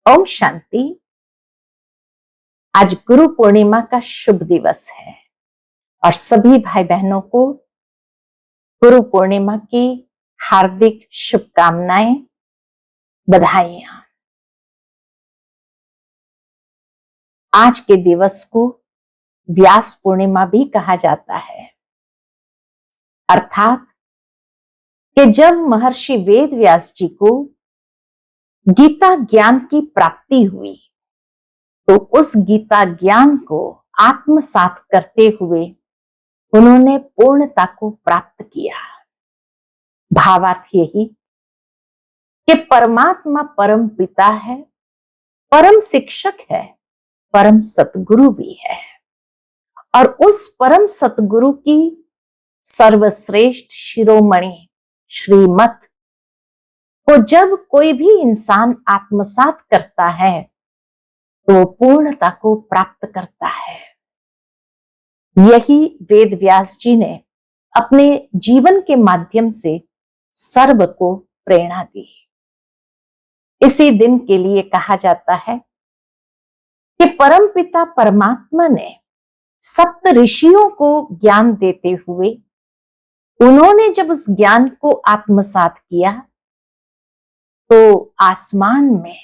ओम शांति। आज गुरु पूर्णिमा का शुभ दिवस है और सभी भाई बहनों को गुरु पूर्णिमा की हार्दिक शुभकामनाएं, बधाइयां। आज के दिवस को व्यास पूर्णिमा भी कहा जाता है, अर्थात कि जब महर्षि वेद व्यास जी को गीता ज्ञान की प्राप्ति हुई तो उस गीता ज्ञान को आत्मसात करते हुए उन्होंने पूर्णता को प्राप्त किया। भावार्थ यही कि परमात्मा परम पिता है, परम शिक्षक है, परम सतगुरु भी है और उस परम सतगुरु की सर्वश्रेष्ठ शिरोमणि श्रीमत को जब कोई भी इंसान आत्मसात करता है तो पूर्णता को प्राप्त करता है। यही वेद व्यास जी ने अपने जीवन के माध्यम से सर्व को प्रेरणा दी। इसी दिन के लिए कहा जाता है कि परमपिता परमात्मा ने सप्त ऋषियों को ज्ञान देते हुए उन्होंने जब उस ज्ञान को आत्मसात किया तो आसमान में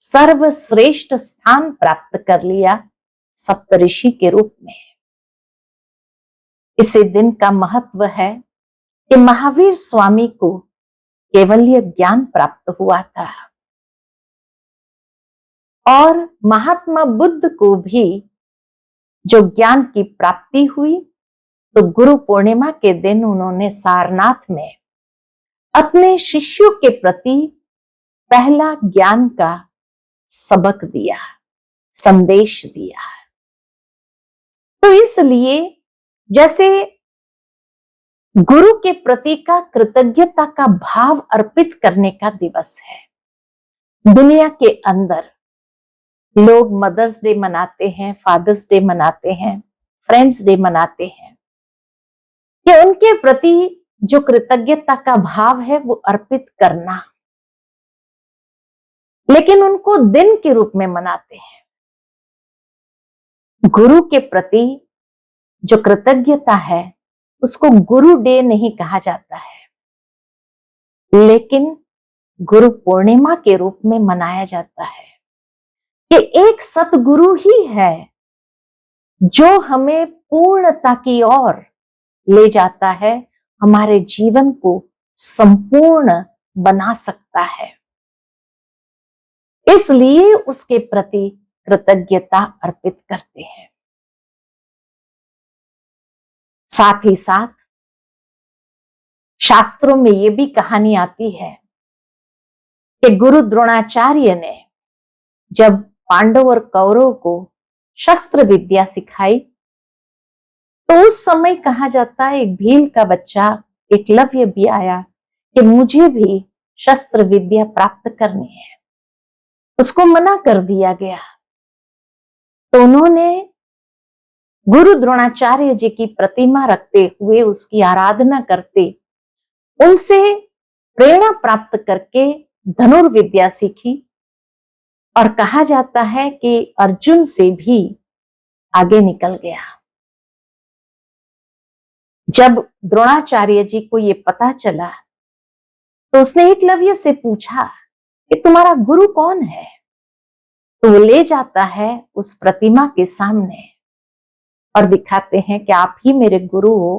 सर्वश्रेष्ठ स्थान प्राप्त कर लिया सप्त ऋषि के रूप में। इसी दिन का महत्व है कि महावीर स्वामी को केवल्य ज्ञान प्राप्त हुआ था और महात्मा बुद्ध को भी जो ज्ञान की प्राप्ति हुई तो गुरु पूर्णिमा के दिन उन्होंने सारनाथ में अपने शिष्यों के प्रति पहला ज्ञान का सबक दिया, संदेश दिया। तो इसलिए जैसे गुरु के प्रति का कृतज्ञता का भाव अर्पित करने का दिवस है, दुनिया के अंदर लोग मदर्स डे मनाते हैं, फादर्स डे मनाते हैं, फ्रेंड्स डे मनाते हैं कि उनके प्रति जो कृतज्ञता का भाव है वो अर्पित करना, लेकिन उनको दिन के रूप में मनाते हैं। गुरु के प्रति जो कृतज्ञता है उसको गुरु डे नहीं कहा जाता है, लेकिन गुरु पूर्णिमा के रूप में मनाया जाता है कि एक सतगुरु ही है जो हमें पूर्णता की ओर ले जाता है, हमारे जीवन को संपूर्ण बना सकता है। इसलिए उसके प्रति कृतज्ञता अर्पित करते हैं। साथ ही साथ शास्त्रों में यह भी कहानी आती है कि गुरु द्रोणाचार्य ने जब पांडव और कौरव को शस्त्र विद्या सिखाई तो उस समय कहा जाता है एक भील का बच्चा एकलव्य भी आया कि मुझे भी शस्त्र विद्या प्राप्त करनी है। उसको मना कर दिया गया तो उन्होंने गुरु द्रोणाचार्य जी की प्रतिमा रखते हुए उसकी आराधना करते उनसे प्रेरणा प्राप्त करके धनुर्विद्या सीखी और कहा जाता है कि अर्जुन से भी आगे निकल गया। जब द्रोणाचार्य जी को ये पता चला तो उसने एकलव्य से पूछा कि तुम्हारा गुरु कौन है, तो वो ले जाता है उस प्रतिमा के सामने और दिखाते हैं कि आप ही मेरे गुरु हो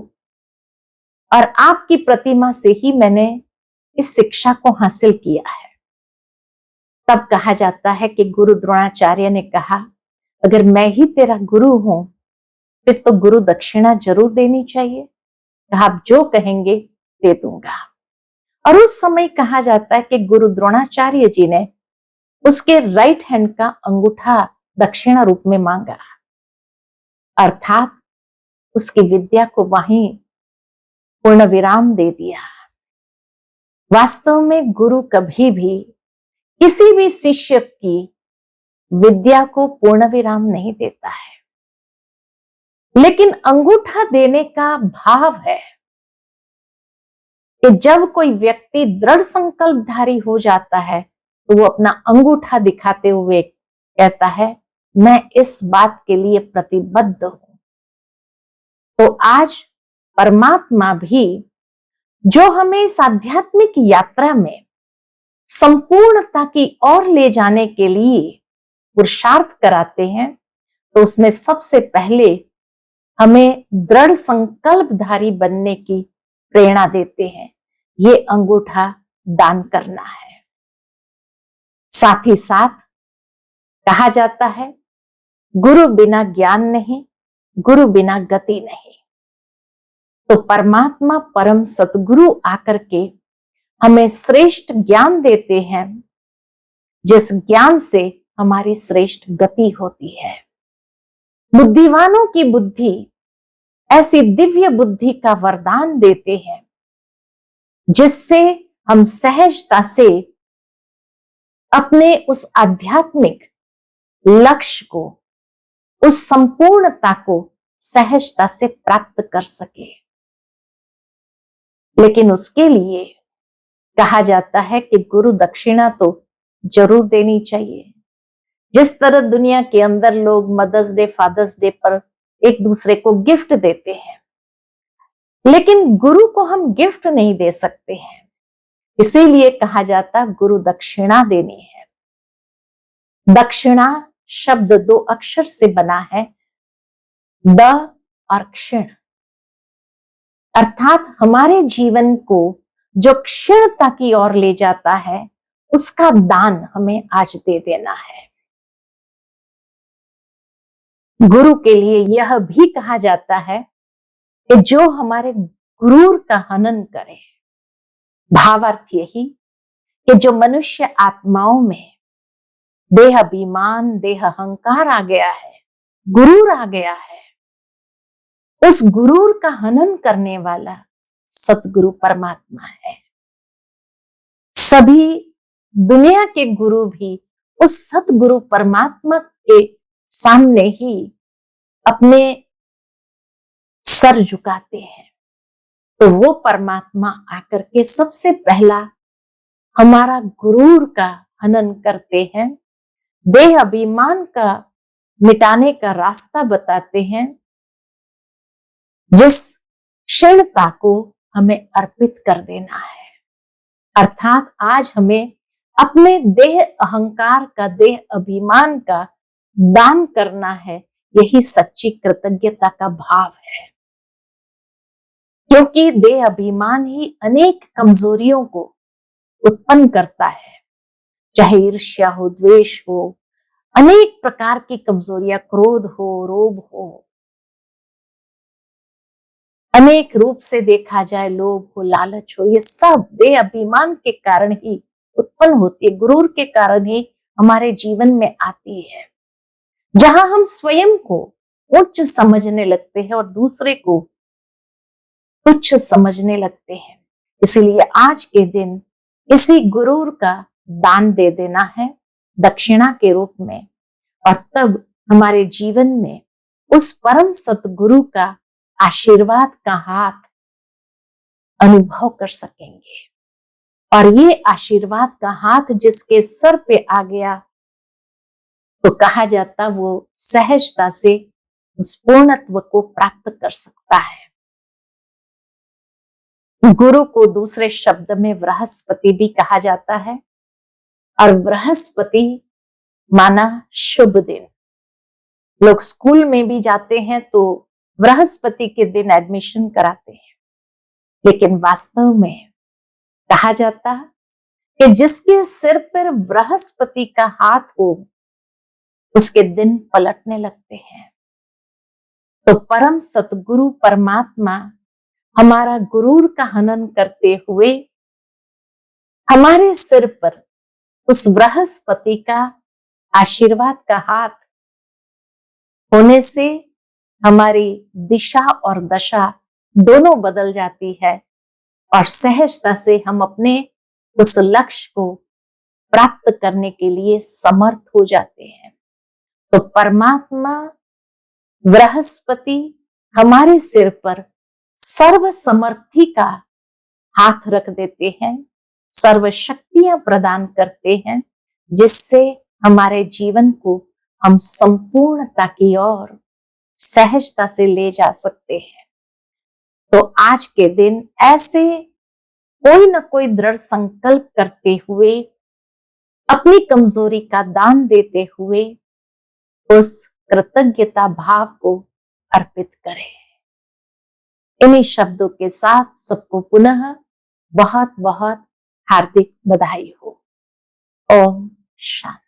और आपकी प्रतिमा से ही मैंने इस शिक्षा को हासिल किया है। तब कहा जाता है कि गुरु द्रोणाचार्य ने कहा अगर मैं ही तेरा गुरु हूं फिर तो गुरु दक्षिणा जरूर देनी चाहिए। कहा आप जो कहेंगे दे दूंगा। और उस समय कहा जाता है कि गुरु द्रोणाचार्य जी ने उसके राइट हैंड का अंगूठा दक्षिणा रूप में मांगा, अर्थात उसकी विद्या को वहीं पूर्ण विराम दे दिया। वास्तव में गुरु कभी भी किसी भी शिष्य की विद्या को पूर्ण विराम नहीं देता है, लेकिन अंगूठा देने का भाव है कि जब कोई व्यक्ति दृढ़ संकल्पधारी हो जाता है तो वो अपना अंगूठा दिखाते हुए कहता है, मैं इस बात के लिए प्रतिबद्ध हूं। तो आज परमात्मा भी जो हमें इस आध्यात्मिक यात्रा में संपूर्णता की ओर ले जाने के लिए पुरुषार्थ कराते हैं, तो उसमें सबसे पहले हमें दृढ़ संकल्पधारी बनने की प्रेरणा देते हैं। ये अंगूठा दान करना है। साथ ही साथ कहा जाता है, गुरु बिना ज्ञान नहीं, गुरु बिना गति नहीं। तो परमात्मा परम सतगुरु आकर के हमें श्रेष्ठ ज्ञान देते हैं, जिस ज्ञान से हमारी श्रेष्ठ गति होती है। बुद्धिमानों की बुद्धि ऐसी दिव्य बुद्धि का वरदान देते हैं, जिससे हम सहजता से अपने उस आध्यात्मिक लक्ष्य को, उस संपूर्णता को सहजता से प्राप्त कर सके। लेकिन उसके लिए कहा जाता है कि गुरु दक्षिणा तो जरूर देनी चाहिए। जिस तरह दुनिया के अंदर लोग मदर्स डे, फादर्स डे पर एक दूसरे को गिफ्ट देते हैं, लेकिन गुरु को हम गिफ्ट नहीं दे सकते हैं। इसीलिए कहा जाता गुरु दक्षिणा देनी है। दक्षिणा शब्द 2 अक्षर से बना है, द और क्षण, अर्थात हमारे जीवन को जो क्षणता की ओर ले जाता है, उसका दान हमें आज दे देना है। गुरु के लिए यह भी कहा जाता है कि जो हमारे गुरूर का हनन करे। भावार्थ यही कि जो मनुष्य आत्माओं में देह अभिमान, देह अहंकार आ गया है, गुरूर आ गया है, उस गुरूर का हनन करने वाला सतगुरु परमात्मा है। सभी दुनिया के गुरु भी उस सतगुरु परमात्मा के सामने ही अपने सर झुकाते हैं। तो वो परमात्मा आकर के सबसे पहला हमारा गुरूर का हनन करते हैं, देह अभिमान का मिटाने का रास्ता बताते हैं, जिस क्षणता को हमें अर्पित कर देना है। अर्थात आज हमें अपने देह अहंकार का, देह अभिमान का दान करना है। यही सच्ची कृतज्ञता का भाव है, क्योंकि देह अभिमान ही अनेक कमजोरियों को उत्पन्न करता है। चाहे ईर्ष्या हो, द्वेष हो, अनेक प्रकार की कमजोरियां, क्रोध हो, लोभ हो, अनेक रूप से देखा जाए, लोभ हो, लालच हो, ये सब देह अभिमान के कारण ही उत्पन्न होती है, गुरूर के कारण ही हमारे जीवन में आती है। जहां हम स्वयं को उच्च समझने लगते हैं और दूसरे को तुच्छ समझने लगते हैं। इसीलिए आज के दिन इसी गुरूर का दान दे देना है दक्षिणा के रूप में, और तब हमारे जीवन में उस परम सतगुरु का आशीर्वाद का हाथ अनुभव कर सकेंगे। और ये आशीर्वाद का हाथ जिसके सर पे आ गया, तो कहा जाता वो सहजता से उस पूर्णत्व को प्राप्त कर सकता है। गुरु को दूसरे शब्द में बृहस्पति भी कहा जाता है, और बृहस्पति माना शुभ दिन। लोग स्कूल में भी जाते हैं तो बृहस्पति के दिन एडमिशन कराते हैं, लेकिन वास्तव में कहा जाता कि जिसके सिर पर बृहस्पति का हाथ हो, उसके दिन पलटने लगते हैं। तो परम सतगुरु परमात्मा हमारा गुरूर का हनन करते हुए हमारे सिर पर उस बृहस्पति का आशीर्वाद का हाथ होने से हमारी दिशा और दशा दोनों बदल जाती है, और सहजता से हम अपने उस लक्ष्य को प्राप्त करने के लिए समर्थ हो जाते हैं। तो परमात्मा बृहस्पति हमारे सिर पर सर्व समर्थी का हाथ रख देते हैं, सर्व शक्तियां प्रदान करते हैं, जिससे हमारे जीवन को हम संपूर्णता की ओर सहजता से ले जा सकते हैं। तो आज के दिन ऐसे कोई ना कोई दृढ़ संकल्प करते हुए, अपनी कमजोरी का दान देते हुए उस कृतज्ञता भाव को अर्पित करें। इन्हीं शब्दों के साथ सबको पुनः बहुत बहुत हार्दिक बधाई हो। ओम शांति।